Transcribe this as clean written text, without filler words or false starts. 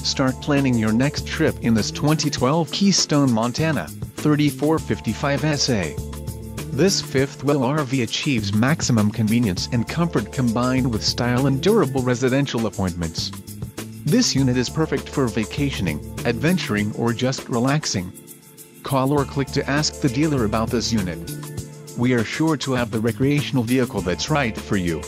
Start planning your next trip in this 2012 Keystone Montana 3455 SA. This fifth-wheel RV achieves maximum convenience and comfort combined with style and durable residential appointments. This unit is perfect for vacationing, adventuring or just relaxing. Call or click to ask the dealer about this unit. We are sure to have the recreational vehicle that's right for you.